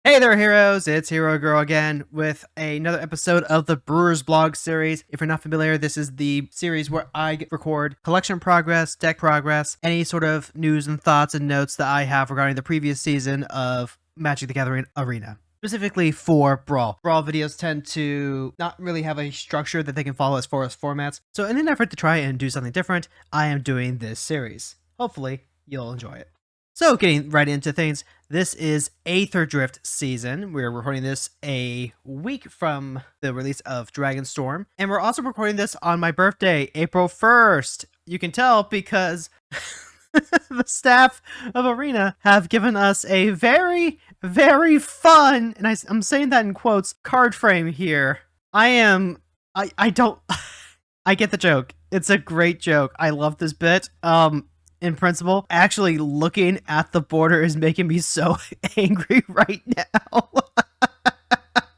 Hey there, heroes! It's Hero Girl again with another episode of the Brewers blog series. If you're not familiar, this is the series where I record collection progress, deck progress, any sort of news and thoughts and notes that I have regarding the previous season of Magic the Gathering Arena. Specifically for Brawl. Brawl videos tend to not really have a structure that they can follow as far as formats, so in an effort to try and do something different, I am doing this series. Hopefully, you'll enjoy it. So, getting right into things, this is Aetherdrift season. We're recording this a week from the release of Dragonstorm, and we're also recording this on my birthday, April 1st. You can tell because the staff of Arena have given us a very, very fun, and I'm saying that in quotes, card frame here. I don't, I get the joke. It's a great joke. I love this bit. In principle, actually looking at the border is making me so angry right now.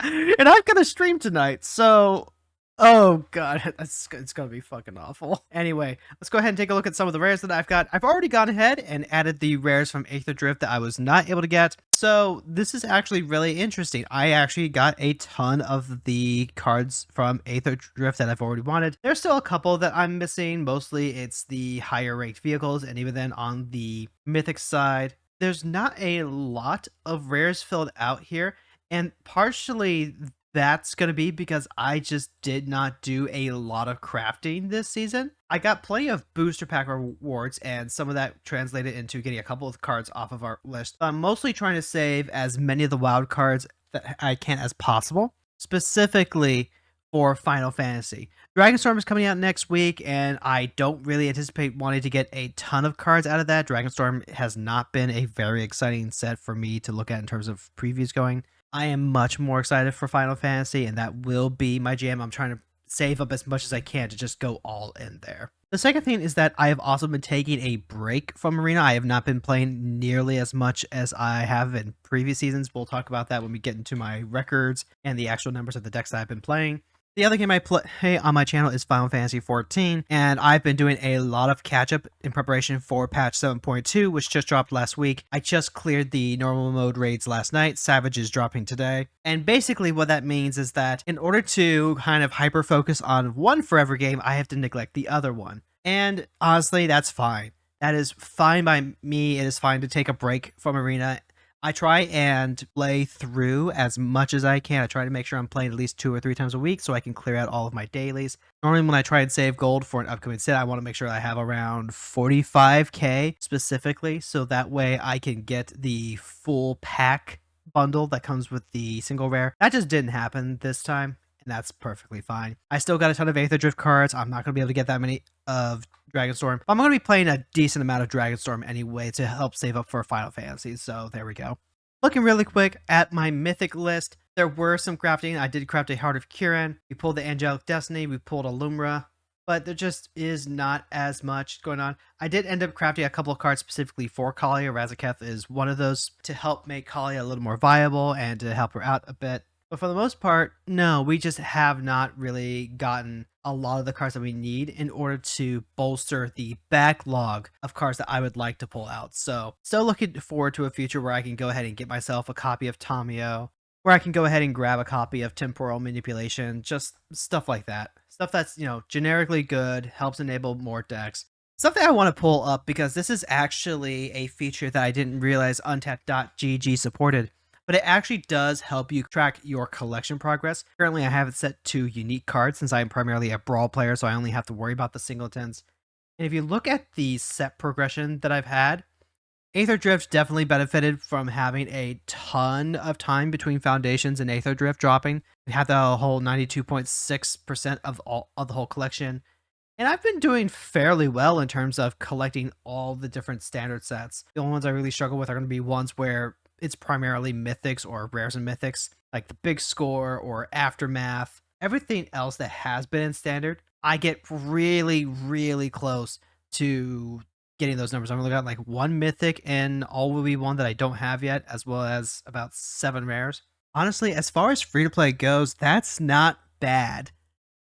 And I've got a stream tonight, so oh god, it's gonna be fucking awful. Anyway, let's go ahead and take a look at some of the rares that I've got. I've already gone ahead and added the rares from Aetherdrift that I was not able to get. So this is actually really interesting. I actually got a ton of the cards from Aetherdrift that I've already wanted. There's still a couple that I'm missing. Mostly it's the higher ranked vehicles, and even then on the mythic side, there's not a lot of rares filled out here. And partially that's going to be because I just did not do a lot of crafting this season. I got plenty of booster pack rewards, and some of that translated into getting a couple of cards off of our list. I'm mostly trying to save as many of the wild cards that I can as possible, specifically for Final Fantasy. Dragonstorm is coming out next week, and I don't really anticipate wanting to get a ton of cards out of that. Dragonstorm has not been a very exciting set for me to look at in terms of previews going. I am much more excited for Final Fantasy, and that will be my jam. I'm trying to save up as much as I can to just go all in there. The second thing is that I have also been taking a break from Arena. I have not been playing nearly as much as I have in previous seasons. We'll talk about that when we get into my records and the actual numbers of the decks that I've been playing. The other game I play on my channel is Final Fantasy XIV, and I've been doing a lot of catch-up in preparation for patch 7.2, which just dropped last week. I just cleared the normal mode raids last night. Savage is dropping today. And basically what that means is that in order to kind of hyper-focus on one forever game, I have to neglect the other one. And honestly, that's fine. That is fine by me. It is fine to take a break from Arena. I try and play through as much as I can. I try to make sure I'm playing at least 2 or 3 times a week so I can clear out all of my dailies. Normally when I try and save gold for an upcoming set, I want to make sure I have around 45k specifically, so that way I can get the full pack bundle that comes with the single rare. That just didn't happen this time, and that's perfectly fine. I still got a ton of Aetherdrift cards. I'm not going to be able to get that many of Dragonstorm. I'm going to be playing a decent amount of Dragonstorm anyway to help save up for Final Fantasy, so there we go. Looking really quick at my mythic list, there were some crafting. I did craft a Heart of Kiran. We pulled the Angelic Destiny. We pulled a Lumra, but there just is not as much going on. I did end up crafting a couple of cards specifically for Kalia. Razaketh is one of those to help make Kalia a little more viable and to help her out a bit. But for the most part, no, we just have not really gotten a lot of the cards that we need in order to bolster the backlog of cards that I would like to pull out. So still looking forward to a future where I can go ahead and get myself a copy of Tamio, where I can go ahead and grab a copy of Temporal Manipulation, just stuff like that. Stuff that's, generically good, helps enable more decks. Something I want to pull up because this is actually a feature that I didn't realize Untapped.gg supported. But it actually does help you track your collection progress. Currently, I have it set to unique cards since I am primarily a Brawl player, so I only have to worry about the singletons. And if you look at the set progression that I've had, Aetherdrift definitely benefited from having a ton of time between Foundations and Aetherdrift dropping. We have the whole 92.6% of the whole collection. And I've been doing fairly well in terms of collecting all the different standard sets. The only ones I really struggle with are going to be ones where it's primarily mythics or rares and mythics, like the Big Score or Aftermath. Everything else that has been in standard, I get really, really close to getting those numbers. I'm only got like 1 mythic and all will be one that I don't have yet, as well as about 7 rares. Honestly, as far as free to play goes, that's not bad.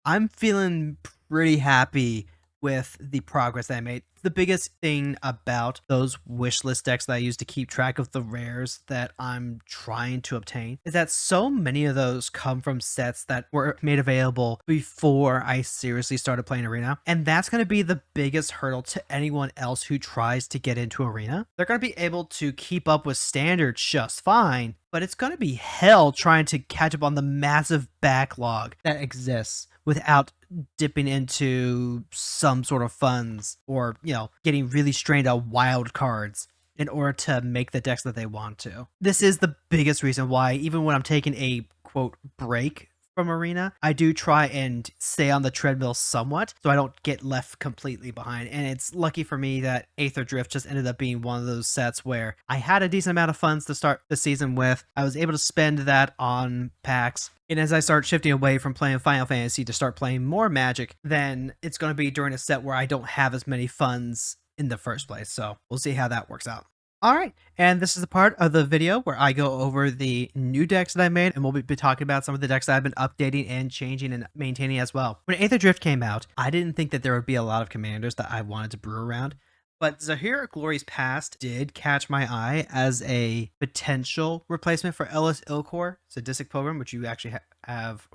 I'm feeling pretty happy with the progress that I made. The biggest thing about those wish list decks that I use to keep track of the rares that I'm trying to obtain is that so many of those come from sets that were made available before I seriously started playing Arena. And that's going to be the biggest hurdle to anyone else who tries to get into Arena. They're going to be able to keep up with standard just fine, but it's going to be hell trying to catch up on the massive backlog that exists without dipping into some sort of funds or, getting really strained on wild cards in order to make the decks that they want to. This is the biggest reason why, even when I'm taking a quote break from Arena, I do try and stay on the treadmill somewhat so I don't get left completely behind. And it's lucky for me that Aetherdrift just ended up being one of those sets where I had a decent amount of funds to start the season with. I was able to spend that on packs. And as I start shifting away from playing Final Fantasy to start playing more Magic, then it's going to be during a set where I don't have as many funds in the first place. So we'll see how that works out. All right, and this is the part of the video where I go over the new decks that I made, and we'll be talking about some of the decks that I've been updating and changing and maintaining as well. When Aetherdrift came out, I didn't think that there would be a lot of commanders that I wanted to brew around, but Zahir Glory's Past did catch my eye as a potential replacement for Ellis Ilkor, Sadistic Pilgrim, which you actually have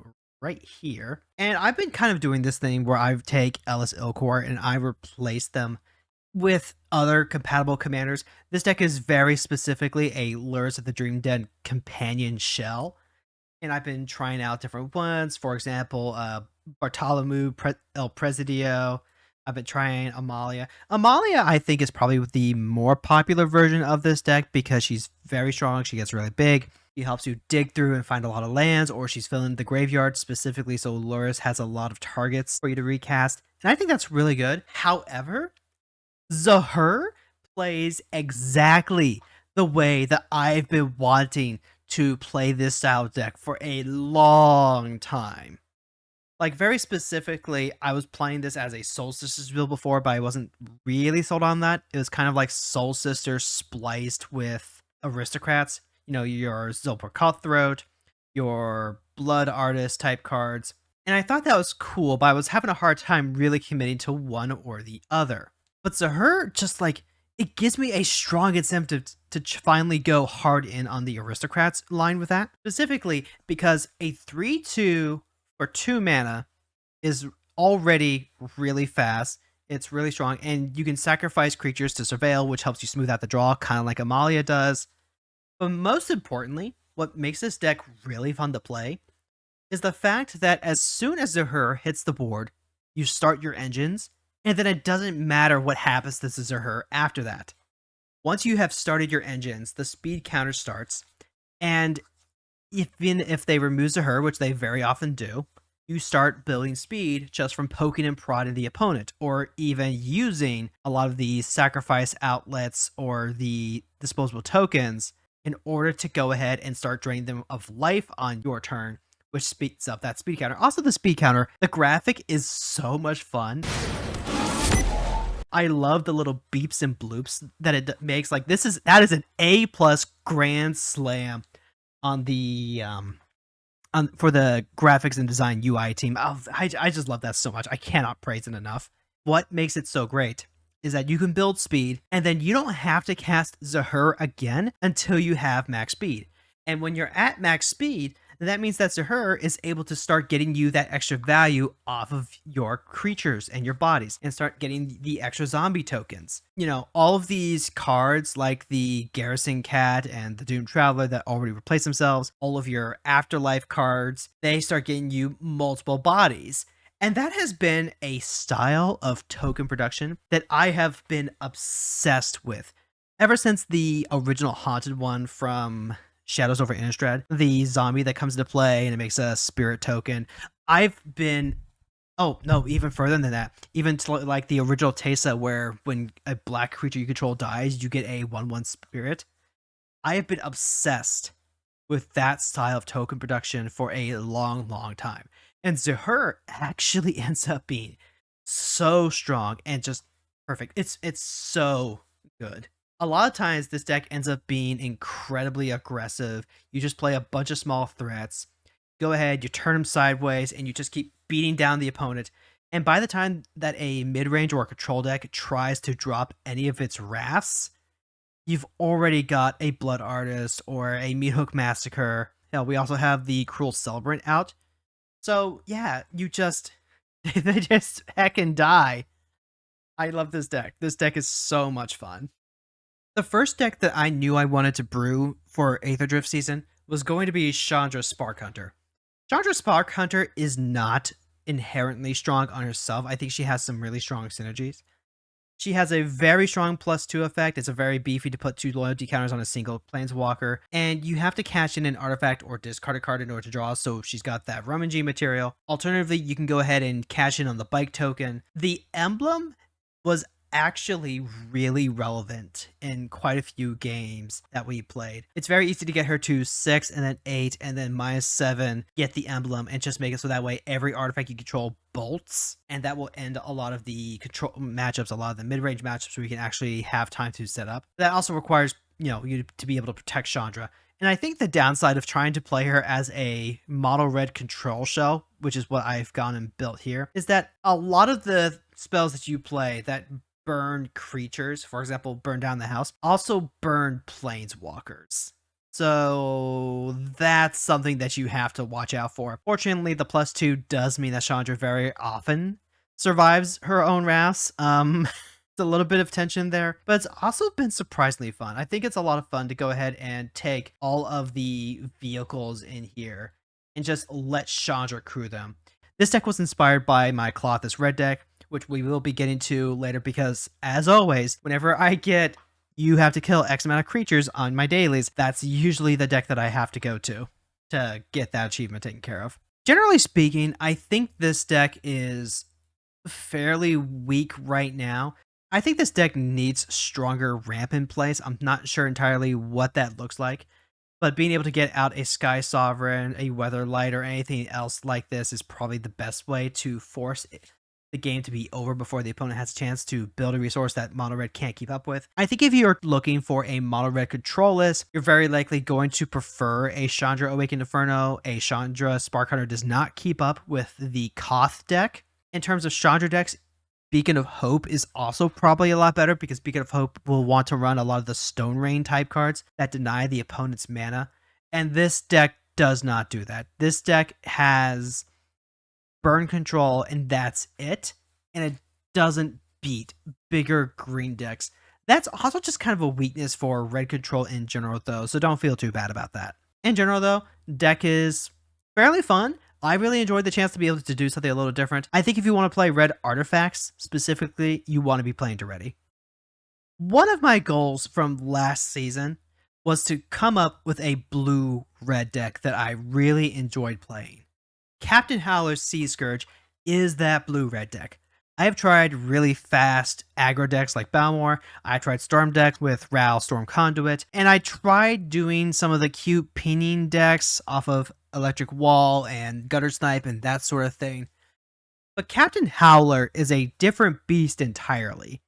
right here. And I've been kind of doing this thing where I take Ellis Ilkor and I replace them with other compatible commanders. This deck is very specifically a Lures of the Dream Den companion shell, and I've been trying out different ones. For example, Bartolomeu El Presidio. I've been trying Amalia. Amalia, I think, is probably the more popular version of this deck because she's very strong. She gets really big. She helps you dig through and find a lot of lands, or she's filling the graveyard specifically, so Lurus has a lot of targets for you to recast. And I think that's really good. However, Zahir plays exactly the way that I've been wanting to play this style deck for a long time. Like, very specifically, I was playing this as a Soul Sisters build before, but I wasn't really sold on that. It was kind of like Soul Sisters spliced with Aristocrats. Your Zilper Cutthroat, your Blood Artist type cards. And I thought that was cool, but I was having a hard time really committing to one or the other. But Zahir, just it gives me a strong incentive to finally go hard in on the Aristocrats line with that. Specifically because a 3/2 for 2 mana is already really fast. It's really strong, and you can sacrifice creatures to surveil, which helps you smooth out the draw, kind of like Amalia does. But most importantly, what makes this deck really fun to play is the fact that as soon as Zahir hits the board, you start your engines, and then it doesn't matter what happens to Zahir after that. Once you have started your engines, the speed counter starts, and even if they remove Zahir, which they very often do, you start building speed just from poking and prodding the opponent, or even using a lot of the sacrifice outlets or the disposable tokens in order to go ahead and start draining them of life on your turn, which speeds up that speed counter. Also, the speed counter, the graphic is so much fun. I love the little beeps and bloops that it makes. That is an A+ grand slam on the for the graphics and design UI team. I just love that so much. I cannot praise it enough. What makes it so great is that you can build speed, and then you don't have to cast Zahir again until you have max speed. And when you're at max speed, that means that Zahir is able to start getting you that extra value off of your creatures and your bodies and start getting the extra zombie tokens. All of these cards like the Garrison Cat and the Doomed Traveler that already replace themselves, all of your Afterlife cards, they start getting you multiple bodies. And that has been a style of token production that I have been obsessed with ever since the original Haunted one from Shadows over Innistrad, the zombie that comes into play and it makes a spirit token. I've been, even further than that, even to like the original Tesa, where when a black creature you control dies, you get a 1/1 spirit. I have been obsessed with that style of token production for a long, long time. And Zahir actually ends up being so strong and just perfect. It's so good. A lot of times this deck ends up being incredibly aggressive. You just play a bunch of small threats. Go ahead, you turn them sideways, and you just keep beating down the opponent. And by the time that a mid-range or a control deck tries to drop any of its wraths, you've already got a Blood Artist or a Meathook Massacre. Hell, we also have the Cruel Celebrant out. So yeah, you just they just heckin' die. I love this deck. This deck is so much fun. The first deck that I knew I wanted to brew for Aetherdrift season was going to be Chandra Spark Hunter. Chandra Spark Hunter is not inherently strong on herself. I think she has some really strong synergies. She has a very strong +2 effect. It's a very beefy to put 2 loyalty counters on a single planeswalker. And you have to cash in an artifact or discard a card in order to draw, so she's got that rummaging material. Alternatively, you can go ahead and cash in on the bike token. The emblem was actually really relevant in quite a few games that we played. It's very easy to get her to 6 and then 8 and then -7, get the emblem, and just make it so that way every artifact you control bolts, and that will end a lot of the control matchups, a lot of the mid-range matchups where we can actually have time to set up. That also requires, you to be able to protect Chandra. And I think the downside of trying to play her as a mono red control shell, which is what I've gone and built here, is that a lot of the spells that you play that burn creatures, for example, burn down the house, also burn planeswalkers. So that's something that you have to watch out for. Fortunately, the +2 does mean that Chandra very often survives her own wraths. It's a little bit of tension there, but it's also been surprisingly fun. I think it's a lot of fun to go ahead and take all of the vehicles in here and just let Chandra crew them. This deck was inspired by my Colossus Red deck, which we will be getting to later because, as always, whenever I get you have to kill X amount of creatures on my dailies, that's usually the deck that I have to go to get that achievement taken care of. Generally speaking, I think this deck is fairly weak right now. I think this deck needs stronger ramp in place. I'm not sure entirely what that looks like, but being able to get out a Sky Sovereign, a Weatherlight, or anything else like this is probably the best way to force the game to be over before the opponent has a chance to build a resource that mono red can't keep up with. I think if you're looking for a mono red control list, you're very likely going to prefer a Chandra Awakened Inferno. A Chandra Spark Hunter does not keep up with the Koth deck. In terms of Chandra decks, Beacon of Hope is also probably a lot better because Beacon of Hope will want to run a lot of the Stone Rain type cards that deny the opponent's mana. And this deck does not do that. This deck has burn control and that's it. And it doesn't beat bigger green decks. That's also just kind of a weakness for red control in general though, so don't feel too bad about that. In general though, deck is fairly fun. I really enjoyed the chance to be able to do something a little different. I think if you want to play red artifacts specifically, you want to be playing Duretti. One of my goals from last season was to come up with a blue-red deck that I really enjoyed playing. Captain Howler's Sea Scourge is that blue-red deck. I have tried really fast aggro decks like Balmor, I tried Storm decks with Ral Storm Conduit, and I tried doing some of the cute pinging decks off of Electric Wall and Gutter Snipe and that sort of thing. But Captain Howler is a different beast entirely.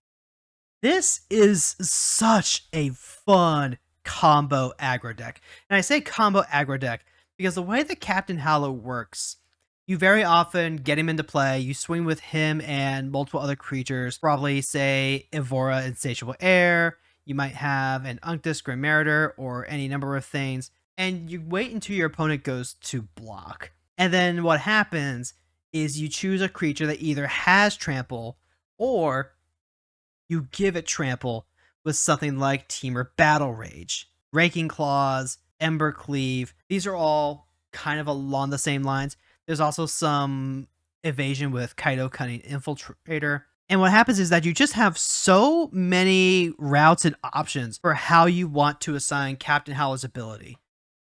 This is such a fun combo aggro deck. And I say combo aggro deck because the way that Captain Howler works, you very often get him into play, you swing with him and multiple other creatures, probably say Evora Insatiable Air, you might have an Unctus Grim Marauder or any number of things, and you wait until your opponent goes to block. And then what happens is you choose a creature that either has trample or you give it trample with something like Temur Battle Rage. Raking Claws, Ember Cleave, these are all kind of along the same lines. There's also some evasion with Kaido Cunning Infiltrator. And what happens is that you just have so many routes and options for how you want to assign Captain Howler's ability.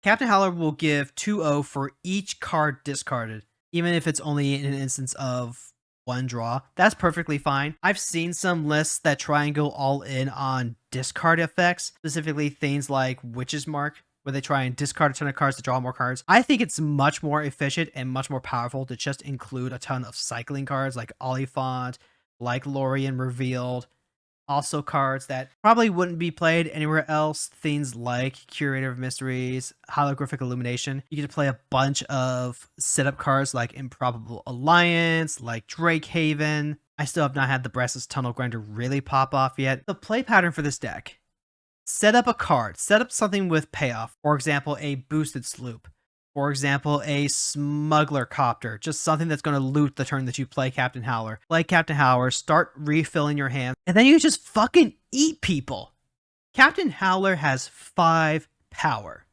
Captain Howler will give 2-0 for each card discarded, even if it's only in an instance of one draw. That's perfectly fine. I've seen some lists that try and go all in on discard effects, specifically things like Witch's Mark, where they try and discard a ton of cards to draw more cards. I think it's much more efficient and much more powerful to just include a ton of cycling cards like Oliphant, like Lorien Revealed, Also cards that probably wouldn't be played anywhere else, things like Curator of Mysteries, Holographic Illumination. You get to play a bunch of setup cards like Improbable Alliance, like Drake Haven. I still have not had the Brassus Tunnel Grinder really pop off yet. The play pattern for this deck: set up a card, set up something with payoff. For example, a boosted sloop. For example, a smuggler copter, just something that's going to loot the turn that you play Captain Howler. Play Captain Howler, start refilling your hand, and then you just fucking eat people. Captain Howler has 5 power.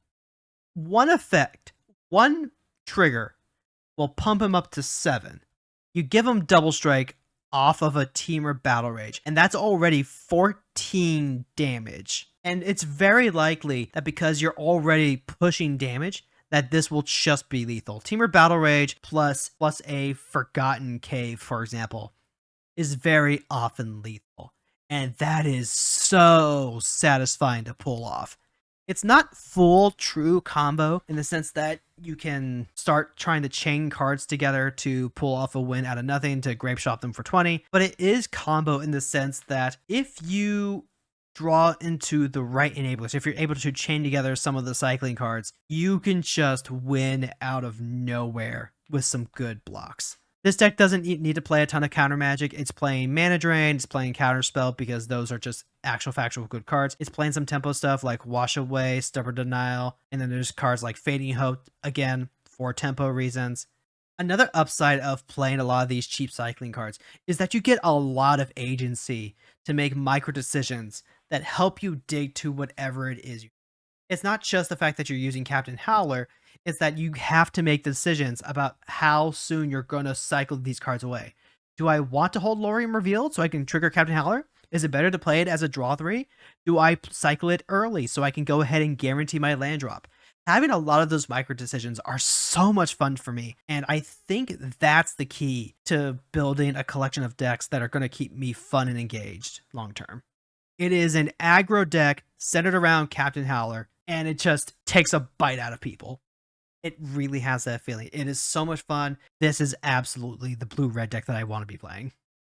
One effect, one trigger will pump him up to 7. You give him double strike off of a Teamer Battle Rage, and that's already 14 damage. And it's very likely that because you're already pushing damage, that this will just be lethal. Teamer Battle Rage plus a Forgotten Cave, for example, is very often lethal. And that is so satisfying to pull off. It's not full true combo in the sense that you can start trying to chain cards together to pull off a win out of nothing to grape shop them for 20, but it is combo in the sense that if you draw into the right enablers, if you're able to chain together some of the cycling cards, you can just win out of nowhere with some good blocks. This deck doesn't need to play a ton of counter magic. It's playing Mana Drain, it's playing Counterspell because those are just factual good cards. It's playing some tempo stuff like Wash Away, Stubborn Denial, and then there's cards like Fading Hope, again, for tempo reasons. Another upside of playing a lot of these cheap cycling cards is that you get a lot of agency to make micro decisions that help you dig to whatever it is. It's not just the fact that you're using Captain Howler, it's that you have to make decisions about how soon you're going to cycle these cards away. Do I want to hold Lorium Revealed so I can trigger Captain Howler? Is it better to play it as a draw 3? Do I cycle it early so I can go ahead and guarantee my land drop? Having a lot of those micro decisions are so much fun for me, and I think that's the key to building a collection of decks that are going to keep me fun and engaged long term. It is an aggro deck centered around Captain Howler, and it just takes a bite out of people. It really has that feeling. It is so much fun. This is absolutely the blue-red deck that I want to be playing.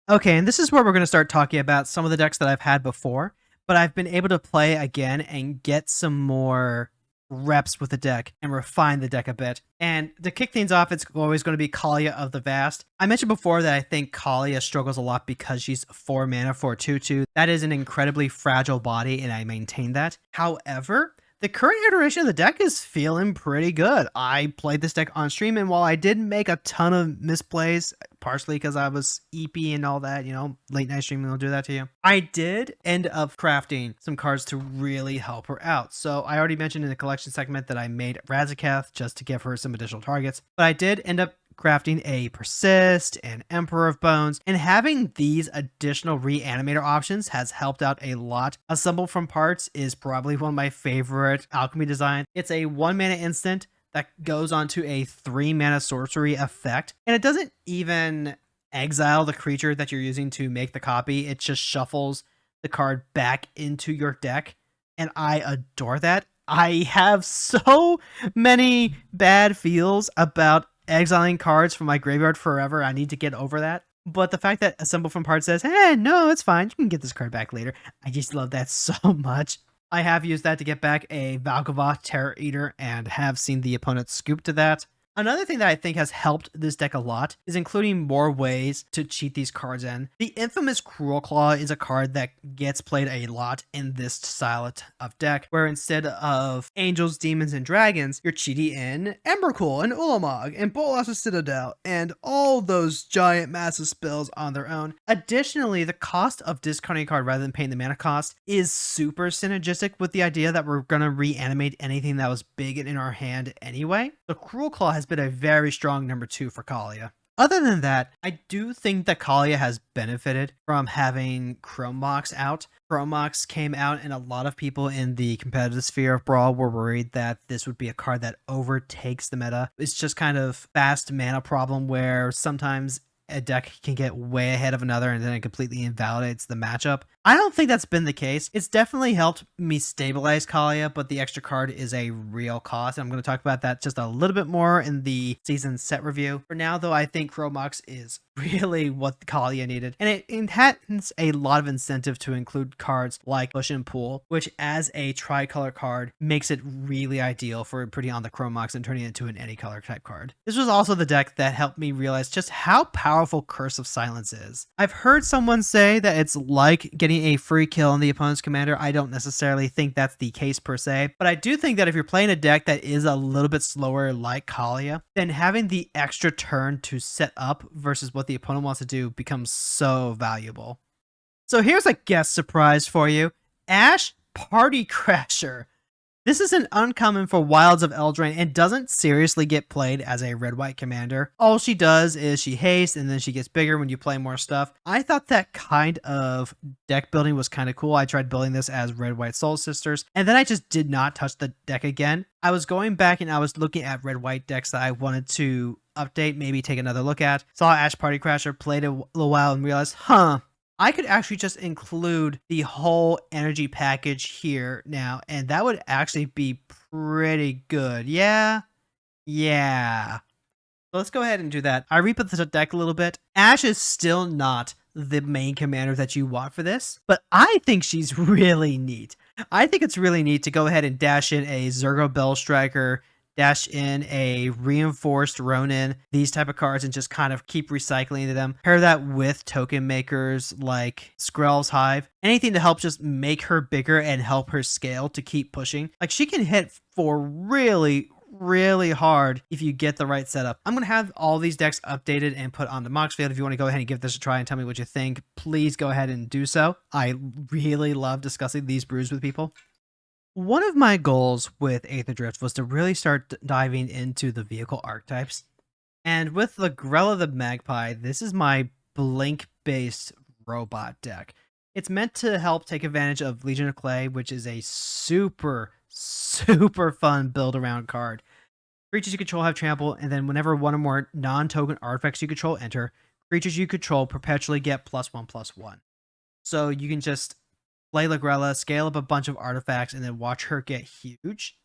Okay, and this is where we're going to start talking about some of the decks that I've had before, but I've been able to play again and get some more reps with the deck and refine the deck a bit. And to kick things off, it's always going to be Kaalia of the Vast. I mentioned before that I think Kaalia struggles a lot because she's 4 mana for a 2/2. That is an incredibly fragile body, and I maintain that. However, the current iteration of the deck is feeling pretty good. I played this deck on stream, and while I did make a ton of misplays, partially because I was EP and all that, late night streaming will do that to you, I did end up crafting some cards to really help her out. So I already mentioned in the collection segment that I made Razaketh just to give her some additional targets, but I did end up crafting a Persist and Emperor of Bones, and having these additional reanimator options has helped out a lot. Assemble from Parts is probably one of my favorite alchemy designs. It's a 1 mana instant that goes onto a 3 mana sorcery effect, and it doesn't even exile the creature that you're using to make the copy. It just shuffles the card back into your deck, and I adore that. I have so many bad feels about exiling cards from my graveyard forever. I need to get over that. But the fact that Assemble from Parts says, hey, no, it's fine, you can get this card back later, I just love that so much. I have used that to get back a Valgavoth Terror Eater and have seen the opponent scoop to that. Another thing that I think has helped this deck a lot is including more ways to cheat these cards in. The infamous Cruel Claw is a card that gets played a lot in this style of deck, where instead of Angels, Demons, and Dragons, you're cheating in Embercool and Ulamog and Bolas' Citadel and all those giant massive spells on their own. Additionally, the cost of discarding a card rather than paying the mana cost is super synergistic with the idea that we're going to reanimate anything that was big in our hand anyway. The Cruel Claw has been a very strong number 2 for Kaalia. Other than that, I do think that Kaalia has benefited from having Chrome Mox out. Chrome Mox came out, and a lot of people in the competitive sphere of Brawl were worried that this would be a card that overtakes the meta. It's just kind of fast mana problem where sometimes a deck can get way ahead of another and then it completely invalidates the matchup. I don't think that's been the case. It's definitely helped me stabilize Kalia, but the extra card is a real cost. And I'm going to talk about that just a little bit more in the season set review. For now, though, I think Chromox is really what Kalia needed. And it has a lot of incentive to include cards like Push and Pull, which as a tricolor card makes it really ideal for putting on the Chromox and turning it into an any color type card. This was also the deck that helped me realize just how powerful Curse of Silence is. I've heard someone say that it's like getting a free kill on the opponent's commander. I don't necessarily think that's the case per se, but I do think that if you're playing a deck that is a little bit slower like Kalia, then having the extra turn to set up versus what the opponent wants to do becomes so valuable. So here's a guest surprise for you. Ash Party Crasher. This is an uncommon for Wilds of Eldraine and doesn't seriously get played as a red-white commander. All she does is she hastes and then she gets bigger when you play more stuff. I thought that kind of deck building was kind of cool. I tried building this as red-white Soul Sisters and then I just did not touch the deck again. I was going back and I was looking at red-white decks that I wanted to update, maybe take another look at. Saw Ash Party Crasher, played it a little while and realized, I could actually just include the whole energy package here now, and that would actually be pretty good. Yeah. So let's go ahead and do that. I reput the deck a little bit. Ash is still not the main commander that you want for this, but I think she's really neat. I think it's really neat to go ahead and dash in a Zergo Bell Striker, dash in a Reinforced Ronin, these type of cards, and just kind of keep recycling them. Pair that with token makers like Skrell's Hive. Anything to help just make her bigger and help her scale to keep pushing. Like, she can hit for really hard if you get the right setup. I'm going to have all these decks updated and put on the Moxfield. If you want to go ahead and give this a try and tell me what you think, please go ahead and do so. I really love discussing these brews with people. One of my goals with Aetherdrift was to really start diving into the vehicle archetypes. And with Lagrella the Magpie, this is my Blink-based robot deck. It's meant to help take advantage of Legion of Clay, which is a super fun build-around card. Creatures you control have trample, and then whenever one or more non-token artifacts you control enter, creatures you control perpetually get +1/+1. So you can just play Lagrella, scale up a bunch of artifacts, and then watch her get huge.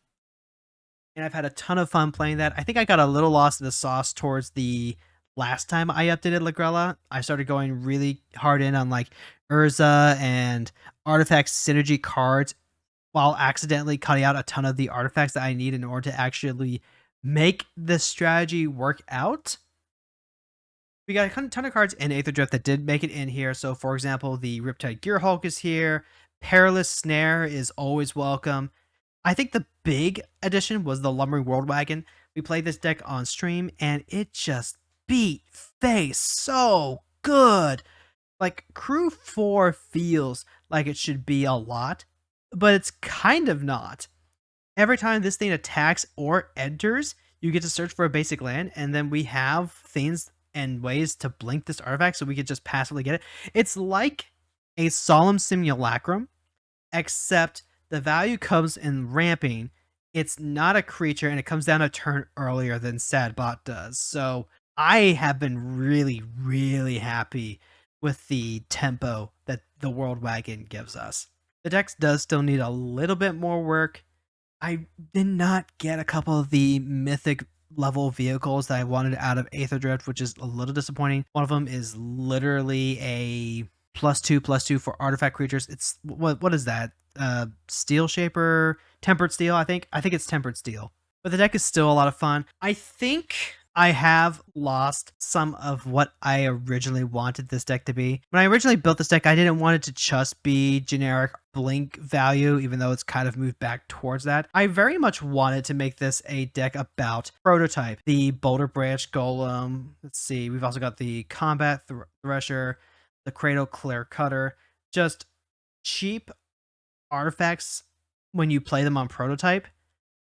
And I've had a ton of fun playing that. I think I got a little lost in the sauce towards the last time I updated Lagrella. I started going really hard in on like Urza and artifact synergy cards while accidentally cutting out a ton of the artifacts that I need in order to actually make the strategy work out. We got a ton of cards in Aetherdrift that did make it in here. So, for example, the Riptide Gearhulk is here. Perilous Snare is always welcome. I think the big addition was the Lumbering World Wagon. We played this deck on stream, and it just beat face so good. Like, Crew 4 feels like it should be a lot, but it's kind of not. Every time this thing attacks or enters, you get to search for a basic land, and then we have things and ways to blink this artifact so we could just passively get it. It's like a Solemn Simulacrum, except the value comes in ramping. It's not a creature, and it comes down a turn earlier than Sadbot does. So I have been really happy with the tempo that the World Wagon gives us. The deck does still need a little bit more work. I did not get a couple of the mythic level vehicles that I wanted out of Aetherdrift, which is a little disappointing. One of them is literally a +2/+2 for artifact creatures. It's what is that? Steel Shaper, Tempered Steel, I think it's Tempered Steel. But the deck is still a lot of fun. I think I have lost some of what I originally wanted this deck to be. When I originally built this deck, I didn't want it to just be generic blink value, even though it's kind of moved back towards that. I very much wanted to make this a deck about prototype. The Boulder Branch Golem. Let's see. We've also got the Combat Thresher, the Cradle Clear Cutter. Just cheap artifacts when you play them on prototype,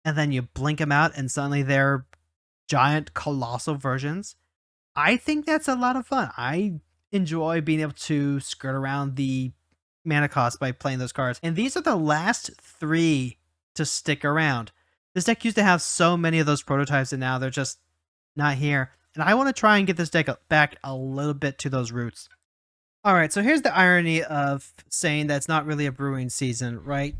and then you blink them out and suddenly they're giant colossal versions. I think that's a lot of fun. I enjoy being able to skirt around the mana cost by playing those cards. And these are the last 3 to stick around. This deck used to have so many of those prototypes and now they're just not here. And I want to try and get this deck back a little bit to those roots. All right, so here's the irony of saying that it's not really a brewing season, right?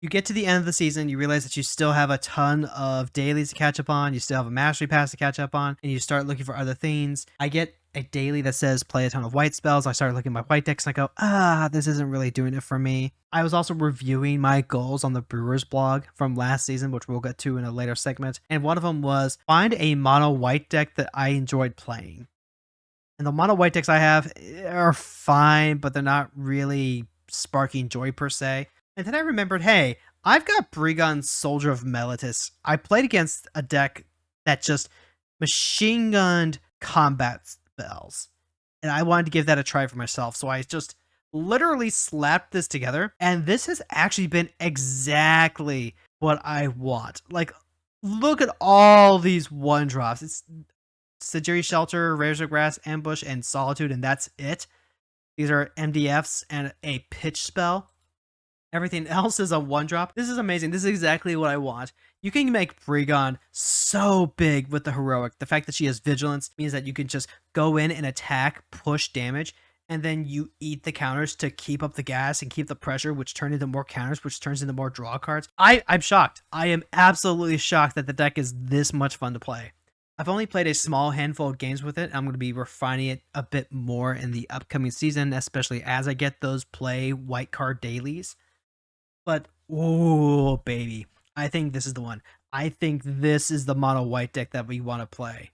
You get to the end of the season, you realize that you still have a ton of dailies to catch up on, you still have a mastery pass to catch up on, and you start looking for other things. I get a daily that says play a ton of white spells. I started looking at my white decks and I go, this isn't really doing it for me. I was also reviewing my goals on the Brewers blog from last season, which we'll get to in a later segment. And one of them was find a mono white deck that I enjoyed playing. And the mono white decks I have are fine, but they're not really sparking joy per se. And then I remembered, hey, I've got Briggon Soldier of Meletis. I played against a deck that just machine gunned combat spells. And I wanted to give that a try for myself. So I just literally slapped this together. And this has actually been exactly what I want. Like, look at all these 1-drops. It's Sajiri Shelter, Razor Grass, Ambush, and Solitude, and that's it. These are MDFs and a pitch spell. Everything else is a 1-drop. This is amazing. This is exactly what I want. You can make Briggon so big with the heroic. The fact that she has vigilance means that you can just go in and attack, push damage, and then you eat the counters to keep up the gas and keep the pressure, which turn into more counters, which turns into more draw cards. I'm shocked. I am absolutely shocked that the deck is this much fun to play. I've only played a small handful of games with it. I'm going to be refining it a bit more in the upcoming season, especially as I get those play white card dailies. But, oh, baby, I think this is the one. I think this is the mono white deck that we want to play.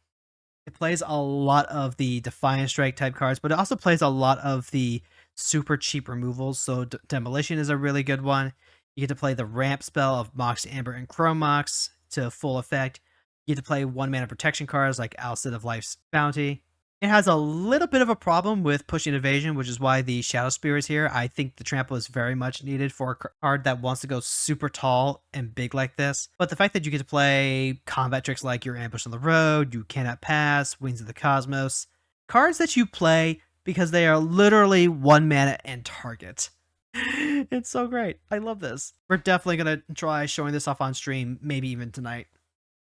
It plays a lot of the Defiant Strike type cards, but it also plays a lot of the super cheap removals. So Demolition is a really good one. You get to play the ramp spell of Mox, Amber, and Chrome Mox to full effect. You get to play 1-mana protection cards like Alcid of Life's Bounty. It has a little bit of a problem with pushing evasion, which is why the Shadow Spear is here. I think the trample is very much needed for a card that wants to go super tall and big like this. But the fact that you get to play combat tricks like your Ambush on the Road, You Cannot Pass, Wings of the Cosmos, cards that you play because they are literally 1 mana and target. It's so great. I love this. We're definitely going to try showing this off on stream, maybe even tonight.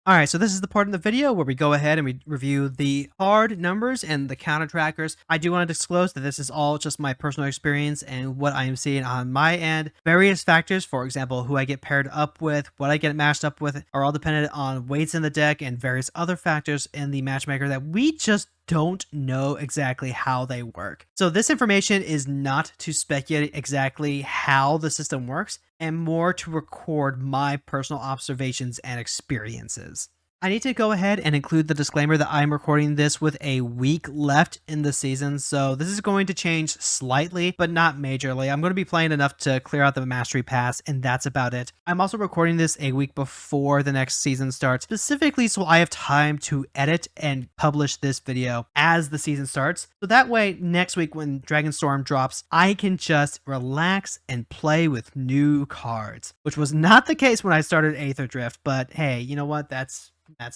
Alright, so this is the part in the video where we go ahead and we review the hard numbers and the counter trackers. I do want to disclose that this is all just my personal experience and what I am seeing on my end. Various factors, for example, who I get paired up with, what I get matched up with, are all dependent on weights in the deck and various other factors in the matchmaker that we just don't know exactly how they work. So this information is not to speculate exactly how the system works, and more to record my personal observations and experiences. I need to go ahead and include the disclaimer that I'm recording this with a week left in the season, so this is going to change slightly, but not majorly. I'm going to be playing enough to clear out the Mastery Pass, and that's about it. I'm also recording this a week before the next season starts, specifically so I have time to edit and publish this video as the season starts. So that way, next week when Dragonstorm drops, I can just relax and play with new cards, which was not the case when I started Aetherdrift, but hey, you know what? That's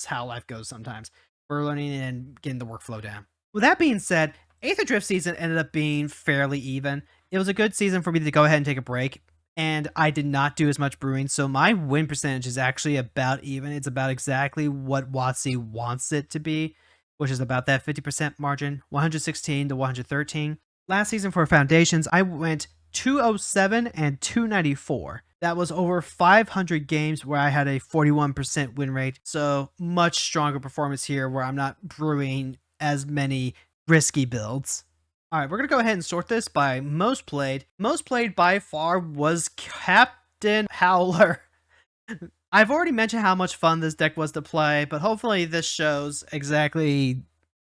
how life goes sometimes. We're learning and getting the workflow down. With that being said, Aetherdrift season ended up being fairly even. It was a good season for me to go ahead and take a break, and I did not do as much brewing, so my win percentage is actually about even. It's about exactly what WotC wants it to be, which is about that 50% margin, 116 to 113. Last season for Foundations, I went 207 and 294. That was over 500 games where I had a 41% win rate. So much stronger performance here where I'm not brewing as many risky builds. All right, we're going to go ahead and sort this by most played. Most played by far was Captain Howler. I've already mentioned how much fun this deck was to play, but hopefully this shows exactly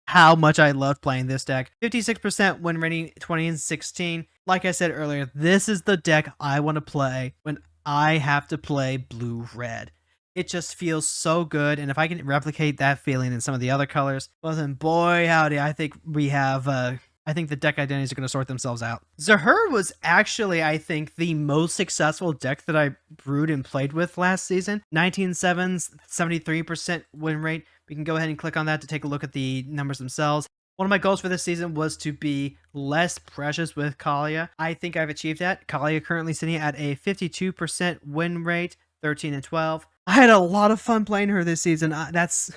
how much I loved playing this deck. 56% win rating, 20 and 16. Like I said earlier, this is the deck I want to play when I have to play blue-red. It just feels so good, and if I can replicate that feeling in some of the other colors, well then boy howdy, I think we have I think the deck identities are going to sort themselves out. Zahur was actually, I think, the most successful deck that I brewed and played with last season. 19-7s, 73% win rate. We can go ahead and click on that to take a look at the numbers themselves. One of my goals for this season was to be less precious with Kalia. I think I've achieved that. Kalia currently sitting at a 52% win rate, 13 and 12. I had a lot of fun playing her this season. That's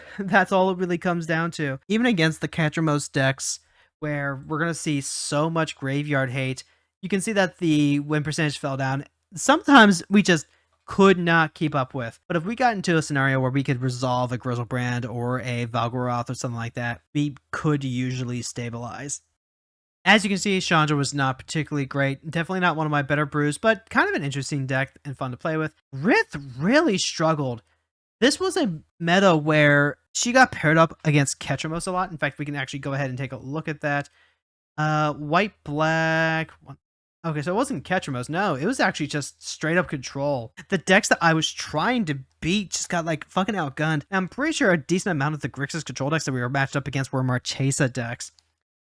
all it really comes down to. Even against the Catchermost decks, where we're gonna see so much graveyard hate, you can see that the win percentage fell down. Sometimes we just could not keep up with. But if we got into a scenario where we could resolve a Grizzlebrand or a Valgoroth or something like that, we could usually stabilize. As you can see, Chandra was not particularly great. Definitely not one of my better brews, but kind of an interesting deck and fun to play with. Rith really struggled. This was a meta where she got paired up against Ketramos a lot. In fact, we can actually go ahead and take a look at that. White, black. Okay, so it wasn't Ketramos. No, it was actually just straight up control. The decks that I was trying to beat just got like fucking outgunned. And I'm pretty sure a decent amount of the Grixis control decks that we were matched up against were Marchesa decks.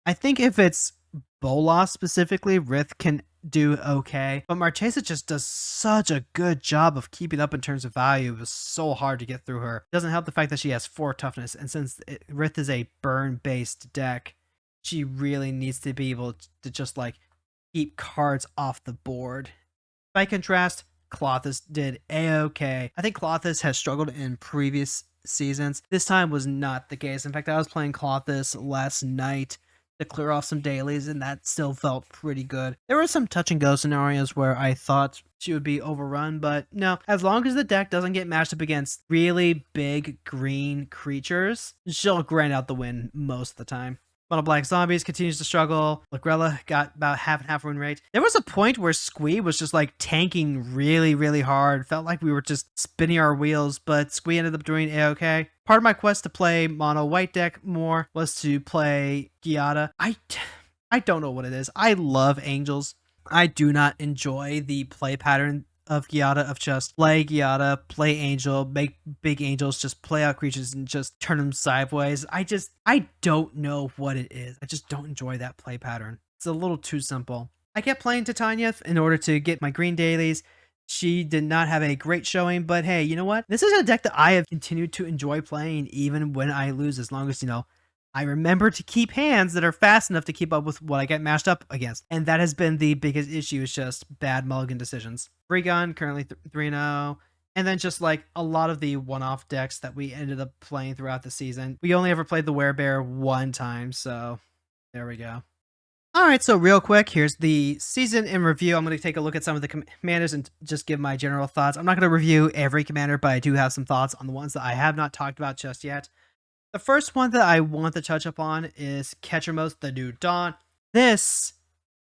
I think if it's Bolas specifically, Rith can do okay, but Marchesa just does such a good job of keeping up in terms of value. It was so hard to get through her. It doesn't help the fact that she has 4 toughness, and since Rith is a burn-based deck, she really needs to be able to just like keep cards off the board. By contrast, Klothys did a-okay. I think Klothys has struggled in previous seasons. This time was not the case. In fact, I was playing Klothys last night to clear off some dailies, and that still felt pretty good. There were some touch and go scenarios where I thought she would be overrun, but no, as long as the deck doesn't get matched up against really big green creatures, she'll grind out the win most of the time. Mono Black Zombies continues to struggle. Lagrella got about half and half win rate. There was a point where Squee was just like tanking really, really hard. Felt like we were just spinning our wheels, but Squee ended up doing a-okay. Part of my quest to play mono white deck more was to play Giada. I don't know what it is. I love Angels. I do not enjoy the play pattern of Giada, of just play Giada, play Angel, make big Angels, just play out creatures and just turn them sideways. I don't know what it is. I just don't enjoy that play pattern. It's a little too simple. I kept playing Titania in order to get my green dailies. She did not have a great showing, but hey, you know what? This is a deck that I have continued to enjoy playing even when I lose, as long as, you know, I remember to keep hands that are fast enough to keep up with what I get matched up against. And that has been the biggest issue, is just bad mulligan decisions. Freegun, currently 3-0. And then just like a lot of the one-off decks that we ended up playing throughout the season. We only ever played the Werebear one time, so there we go. Alright, so real quick, here's the season in review. I'm going to take a look at some of the commanders and just give my general thoughts. I'm not going to review every commander, but I do have some thoughts on the ones that I have not talked about just yet. The first one that I want to touch upon is Ketramos, the New Dawn. This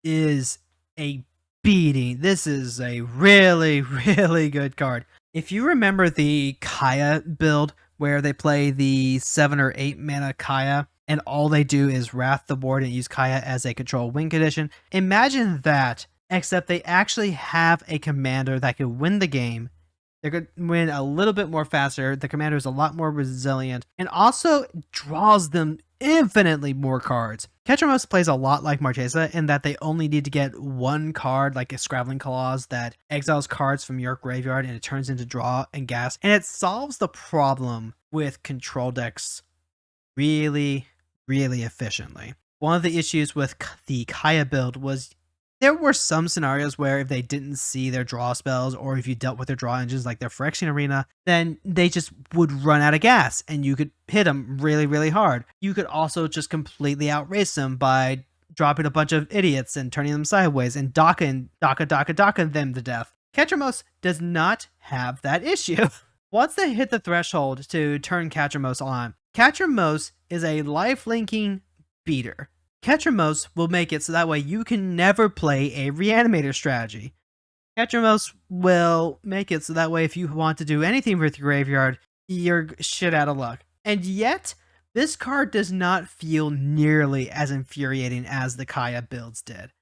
is a beating. This is a really, really good card. If you remember the Kaya build, where they play the 7 or 8 mana Kaya, and all they do is wrath the board and use Kaya as a control win condition, imagine that, except they actually have a commander that can win the game. They could win a little bit more faster. The commander is a lot more resilient and also draws them infinitely more cards. Ketramos plays a lot like Marchesa in that they only need to get one card, like a Scrabbling Claws, that exiles cards from your graveyard and it turns into draw and gas. And it solves the problem with control decks really, really efficiently. One of the issues with the Kaya build was there were some scenarios where if they didn't see their draw spells, or if you dealt with their draw engines like their Phyrexian Arena, then they just would run out of gas and you could hit them really, really hard. You could also just completely outrace them by dropping a bunch of idiots and turning them sideways and docking them to death. Ketramos does not have that issue. Once they hit the threshold to turn Ketramos on, Ketramos is a life-linking beater. Ketramos will make it so that way you can never play a Reanimator strategy. Ketramos will make it so that way if you want to do anything with your graveyard, you're shit out of luck. And yet, this card does not feel nearly as infuriating as the Kaya builds did.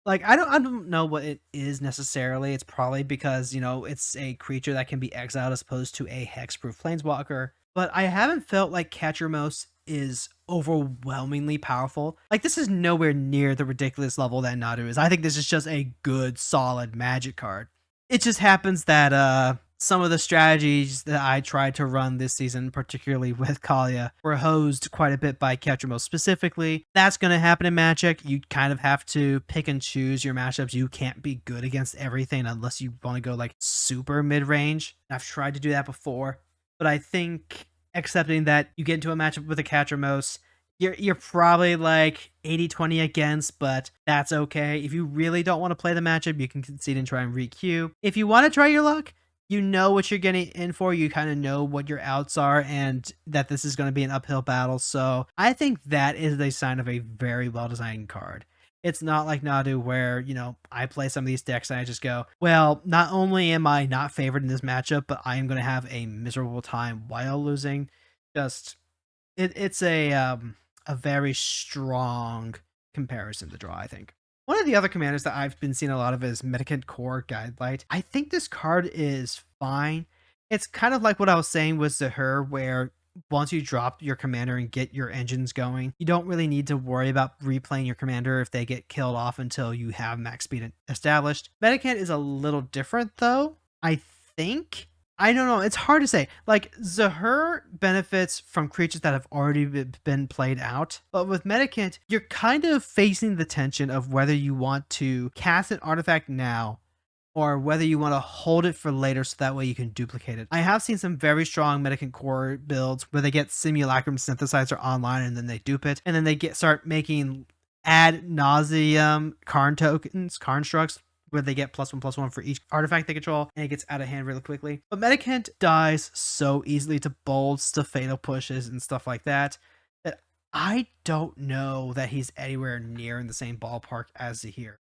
Like, I don't know what it is necessarily. It's probably because, you know, it's a creature that can be exiled as opposed to a hexproof planeswalker. But I haven't felt like Ketramos is overwhelmingly powerful. Like, this is nowhere near the ridiculous level that Nadu is. I think this is just a good, solid Magic card. It just happens that some of the strategies that I tried to run this season, particularly with Kalia, were hosed quite a bit by Ketchamo specifically. That's going to happen in Magic. You kind of have to pick and choose your matchups. You can't be good against everything unless you want to go like super mid-range. I've tried to do that before, but I think accepting that you get into a matchup with a Catchamos, you're probably like 80-20 against, but that's okay. If you really don't want to play the matchup, you can concede and try and re-queue. If you want to try your luck, you know what you're getting in for. You kind of know what your outs are and that this is going to be an uphill battle. So I think that is a sign of a very well-designed card. It's not like Nadu where, I play some of these decks and I just go, well, not only am I not favored in this matchup, but I am going to have a miserable time while losing. Just, it's a very strong comparison to draw, I think. One of the other commanders that I've been seeing a lot of is Medicant Core Guidelight. I think this card is fine. It's kind of like what I was saying with Zahir, where once you drop your commander and get your engines going, you don't really need to worry about replaying your commander if they get killed off until you have max speed established. Medicant is a little different though, I think. I don't know. It's hard to say. Like, Zahir benefits from creatures that have already been played out. But with Medicant, you're kind of facing the tension of whether you want to cast an artifact now or whether you want to hold it for later so that way you can duplicate it. I have seen some very strong Medicant Core builds where they get Simulacrum Synthesizer online and then they dupe it. And then they start making ad nauseum Karn tokens, Karn structs, where they get +1/+1 for each artifact they control, and it gets out of hand really quickly. But Medicant dies so easily to bolts, to fatal pushes, and stuff like that, that I don't know that he's anywhere near in the same ballpark as Zahir.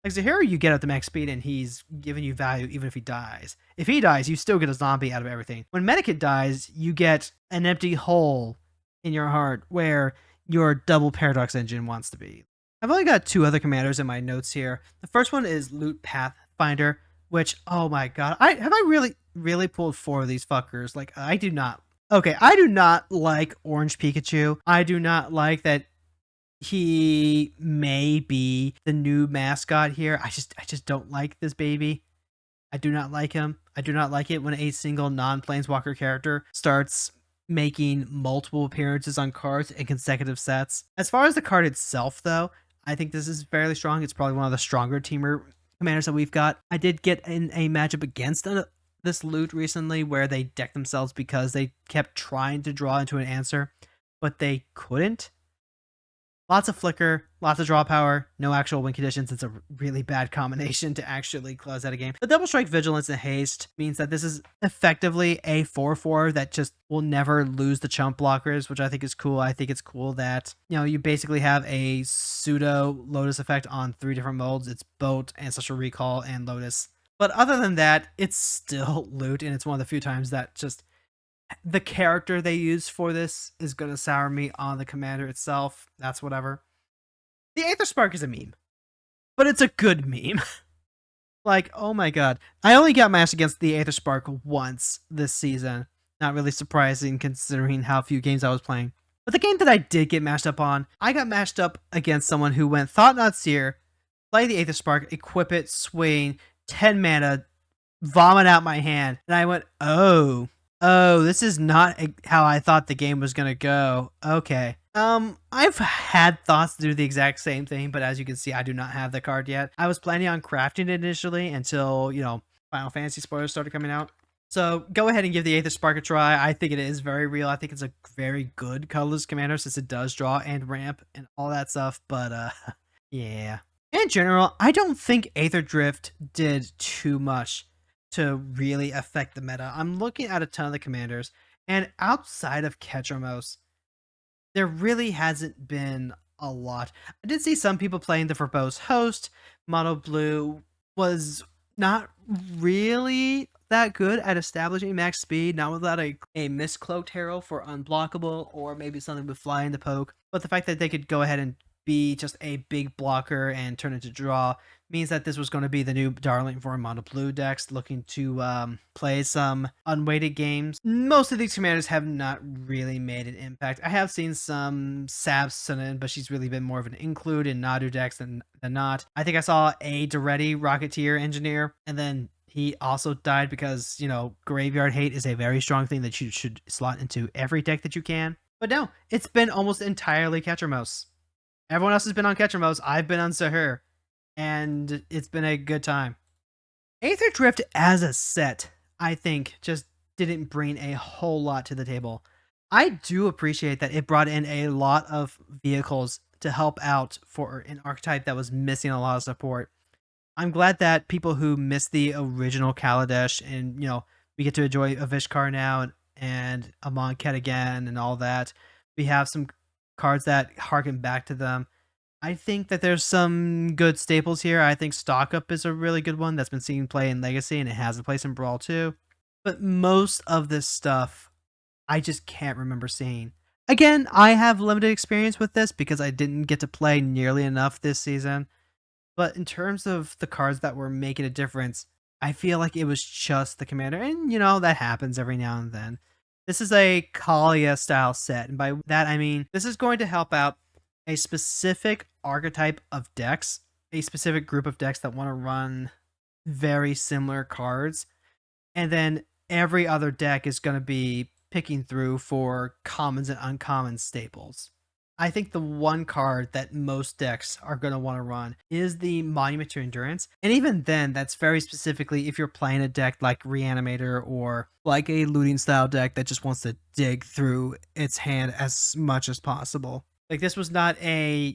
Like, Zahir, you get up to max speed, and he's giving you value even if he dies. If he dies, you still get a zombie out of everything. When Medicant dies, you get an empty hole in your heart where your double Paradox engine wants to be. I've only got 2 other commanders in my notes here. The first one is Loot Pathfinder, which, oh my god, I really pulled 4 of these fuckers. Like, I do not like Orange Pikachu. I do not like that he may be the new mascot here. I just don't like this baby. I do not like him. I do not like it when a single non-planeswalker character starts making multiple appearances on cards in consecutive sets. As far as the card itself, though, I think this is fairly strong. It's probably one of the stronger teamer commanders that we've got. I did get in a matchup against this loot recently where they decked themselves because they kept trying to draw into an answer, but they couldn't. Lots of flicker, lots of draw power, no actual win conditions. It's a really bad combination to actually close out a game. The double strike, vigilance, and haste means that this is effectively a 4/4 that just will never lose the chump blockers, which I think is cool. I think it's cool that, you basically have a pseudo Lotus effect on 3 different modes. It's Boat, Ancestral Recall, and Lotus. But other than that, it's still loot, and it's one of the few times that just the character they use for this is going to sour me on the commander itself. That's whatever. The Aether Spark is a meme, but it's a good meme. Like, oh my god. I only got matched against the Aether Spark once this season. Not really surprising considering how few games I was playing. But the game that I did get matched up on, I got matched up against someone who went Thought Not Seer, play the Aether Spark, equip it, swing, 10 mana, vomit out my hand. And I went, oh, this is not how I thought the game was going to go. Okay. I've had thoughts to do the exact same thing, but as you can see, I do not have the card yet. I was planning on crafting it initially until, Final Fantasy spoilers started coming out. So go ahead and give the Aether Spark a try. I think it is very real. I think it's a very good colorless commander since it does draw and ramp and all that stuff. But, yeah. In general, I don't think Aetherdrift did too much to really affect the meta. I'm looking at a ton of the commanders, and outside of Ketchamos, there really hasn't been a lot. I did see some people playing the Verbose Host. Mono Blue was not really that good at establishing max speed, not without a Mistcloaked Herald for unblockable, or maybe something with Fly in the Poke. But the fact that they could go ahead and be just a big blocker and turn into draw means that this was going to be the new darling for mono blue decks looking to play some unweighted games. Most of these commanders have not really made an impact. I have seen some Sab Sunin, but she's really been more of an include in Nadu decks than not. I think I saw a Duretti Rocketeer Engineer, and then He also died because, Graveyard Hate is a very strong thing that you should slot into every deck that you can. But no, it's been almost entirely Catcher Mouse. Everyone else has been on Catcher Mouse. I've been on Sahur, and it's been a good time. Aetherdrift as a set, I think, just didn't bring a whole lot to the table. I do appreciate that it brought in a lot of vehicles to help out for an archetype that was missing a lot of support. I'm glad that people who missed the original Kaladesh and, we get to enjoy a Vishkar now and a Monket again and all that. We have some cards that harken back to them. I think that there's some good staples here. I think Stock Up is a really good one that's been seen play in Legacy and it has a place in Brawl too. But most of this stuff, I just can't remember seeing. Again, I have limited experience with this because I didn't get to play nearly enough this season. But in terms of the cards that were making a difference, I feel like it was just the commander. And, that happens every now and then. This is a Kalia style set. And by that, I mean, this is going to help out a specific archetype of decks, a specific group of decks that want to run very similar cards. And then every other deck is going to be picking through for commons and uncommon staples. I think the one card that most decks are going to want to run is the Monument to Endurance. And even then, that's very specifically if you're playing a deck like Reanimator or like a looting style deck that just wants to dig through its hand as much as possible. Like, this was not a,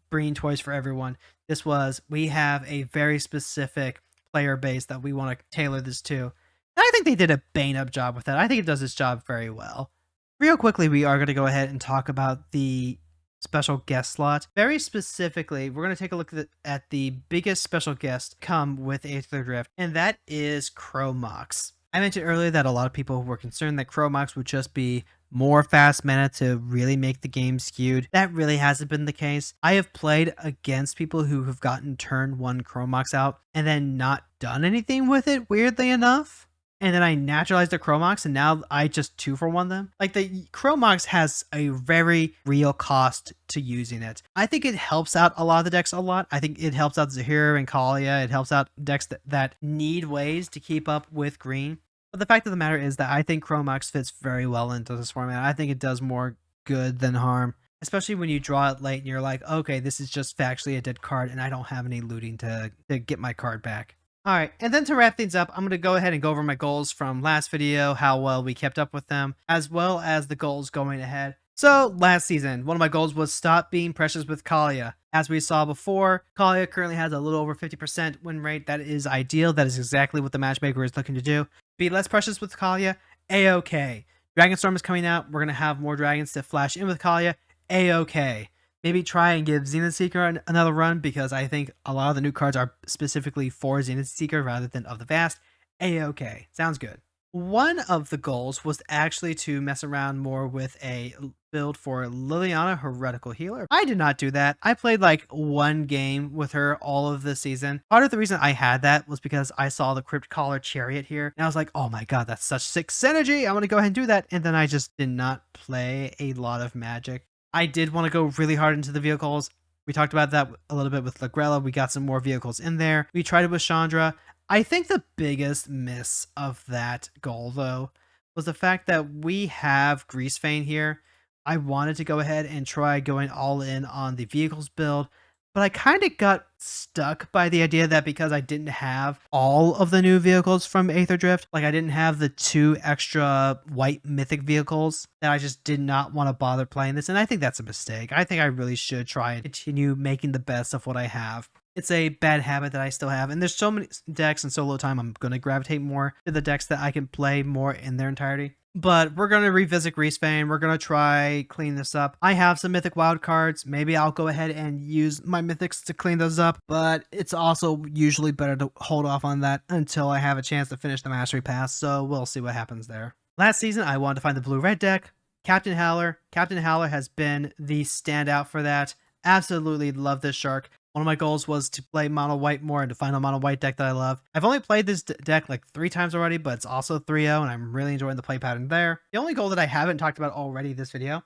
bringing toys for everyone. This was, we have a very specific player base that we want to tailor this to. And I think they did a bang up job with that. I think it does its job very well. Real quickly, we are going to go ahead and talk about the special guest slot. Very specifically, we're going to take a look at the biggest special guest come with Aetherdrift, and that is Crow Mox. I mentioned earlier that a lot of people were concerned that Crow Mox would just be more fast mana to really make the game skewed. That really hasn't been the case. I have played against people who have gotten turn 1 Crow Mox out and then not done anything with it, weirdly enough. And then I naturalized the Crow Mox, and now I just 2-for-1 them. Like, the Crow Mox has a very real cost to using it. I think it helps out a lot of the decks a lot. I think it helps out Zahir and Kalia. It helps out decks that need ways to keep up with green. But the fact of the matter is that I think Crow Mox fits very well into this format. I think it does more good than harm, especially when you draw it late and you're like, okay, this is just factually a dead card and I don't have any looting to get my card back. All right, and then to wrap things up, I'm going to go ahead and go over my goals from last video, how well we kept up with them, as well as the goals going ahead. So last season, one of my goals was stop being precious with Kalia. As we saw before, Kalia currently has a little over 50% win rate. That is ideal. That is exactly what the matchmaker is looking to do. Be less precious with Kalia, A-okay. Dragonstorm is coming out. We're going to have more dragons to flash in with Kalia, A-okay. Maybe try and give Zenith Seeker another run because I think a lot of the new cards are specifically for Zenith Seeker rather than of the Vast. A-okay. Sounds good. One of the goals was actually to mess around more with a build for Liliana Heretical Healer. I did not do that. I played like one game with her all of the season. Part of the reason I had that was because I saw the Crypt Caller Chariot here and I was like, oh my god, that's such sick synergy. I'm going to go ahead and do that. And then I just did not play a lot of Magic. I did want to go really hard into the vehicles. We talked about that a little bit with Lagrella. We got some more vehicles in there. We tried it with Chandra. I think the biggest miss of that goal, though, was the fact that we have Greasefane here. I wanted to go ahead and try going all in on the vehicles build, but I kind of got stuck by the idea that because I didn't have all of the new vehicles from Aetherdrift, like I didn't have the 2 extra white mythic vehicles, that I just did not want to bother playing this. And I think that's a mistake. I think I really should try and continue making the best of what I have. It's a bad habit that I still have. And there's so many decks and so little time, I'm going to gravitate more to the decks that I can play more in their entirety. But we're going to revisit Greasefane. We're going to try clean this up. I have some mythic wild cards. Maybe I'll go ahead and use my mythics to clean those up. But it's also usually better to hold off on that until I have a chance to finish the Mastery Pass. So we'll see what happens there. Last season, I wanted to find the blue-red deck. Captain Howler. Captain Howler has been the standout for that. Absolutely love this shark. One of my goals was to play mono white more and to find a mono white deck that I love. I've only played this deck like 3 times already, but it's also 3-0 and I'm really enjoying the play pattern there. The only goal that I haven't talked about already this video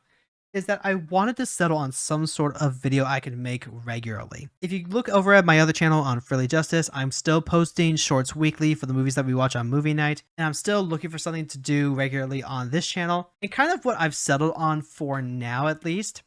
is that I wanted to settle on some sort of video I could make regularly. If you look over at my other channel on Freely Justice, I'm still posting shorts weekly for the movies that we watch on movie night, and I'm still looking for something to do regularly on this channel. And kind of what I've settled on for now, at least,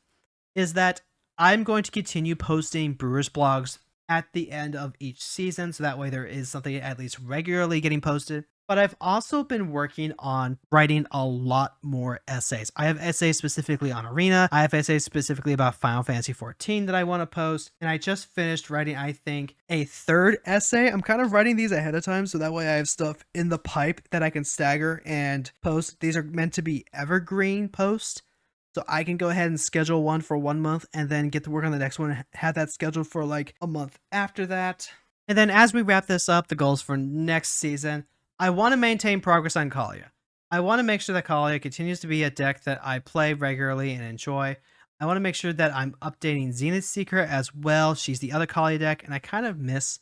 is that I'm going to continue posting Brewers blogs at the end of each season, so that way there is something at least regularly getting posted. But I've also been working on writing a lot more essays. I have essays specifically on Arena. I have essays specifically about Final Fantasy XIV that I want to post. And I just finished writing, I think, a third essay. I'm kind of writing these ahead of time, so that way I have stuff in the pipe that I can stagger and post. These are meant to be evergreen posts. So I can go ahead and schedule one for 1 month and then get to work on the next one and have that scheduled for like a month after that. And then as we wrap this up, the goals for next season, I want to maintain progress on Kalia. I want to make sure that Kalia continues to be a deck that I play regularly and enjoy. I want to make sure that I'm updating Zenith Seeker as well. She's the other Kalia deck, and I kind of miss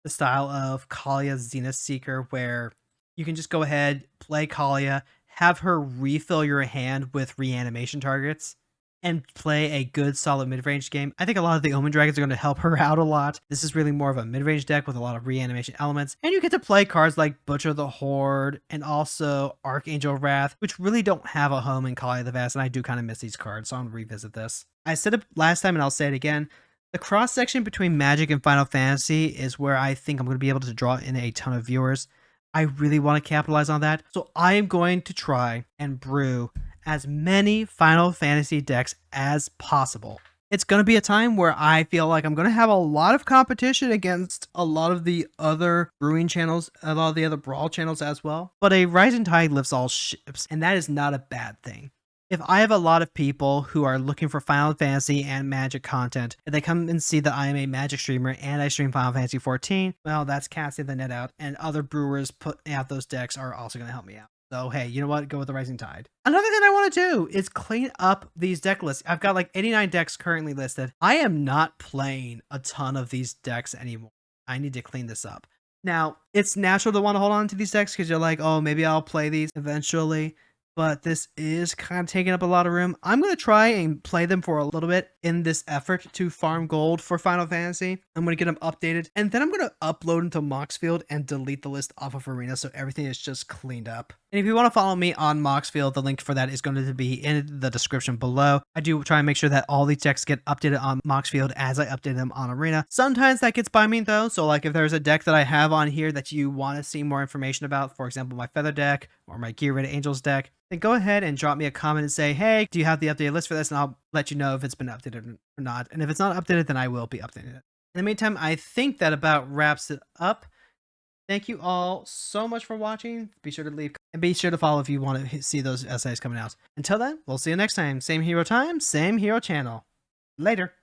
the style of Kalia Zenith Seeker where you can just go ahead, play Kalia, have her refill your hand with reanimation targets, and play a good solid mid-range game. I think a lot of the Omen Dragons are going to help her out a lot. This is really more of a mid-range deck with a lot of reanimation elements. And you get to play cards like Butcher the Horde and also Archangel Wrath, which really don't have a home in Kalia the Vast, and I do kind of miss these cards, so I'm going to revisit this. I said it last time and I'll say it again. The cross-section between Magic and Final Fantasy is where I think I'm going to be able to draw in a ton of viewers. I really want to capitalize on that, so I am going to try and brew as many Final Fantasy decks as possible. It's going to be a time where I feel like I'm going to have a lot of competition against a lot of the other brewing channels, a lot of the other Brawl channels as well. But a rising tide lifts all ships, and that is not a bad thing. If I have a lot of people who are looking for Final Fantasy and Magic content, and they come and see that I am a Magic streamer and I stream Final Fantasy XIV, well, that's casting the net out, and other brewers putting out those decks are also going to help me out. So, hey, you know what? Go with the rising tide. Another thing I want to do is clean up these deck lists. I've got like 89 decks currently listed. I am not playing a ton of these decks anymore. I need to clean this up. Now, it's natural to want to hold on to these decks because you're like, oh, maybe I'll play these eventually. But this is kind of taking up a lot of room. I'm going to try and play them for a little bit in this effort to farm gold for Final Fantasy. I'm going to get them updated, and then I'm going to upload them to Moxfield and delete the list off of Arena so everything is just cleaned up. And if you want to follow me on Moxfield, the link for that is going to be in the description below. I do try and make sure that all these decks get updated on Moxfield as I update them on Arena. Sometimes that gets by me though, so like if there's a deck that I have on here that you want to see more information about, for example, my Feather deck or my Gear Red Angels deck, then go ahead and drop me a comment and say, hey, do you have the updated list for this? And I'll let you know if it's been updated or not. And if it's not updated, then I will be updating it. In the meantime, I think that about wraps it up. Thank you all so much for watching. Be sure to leave and be sure to follow if you want to see those essays coming out. Until then, we'll see you next time. Same hero time, same hero channel. Later.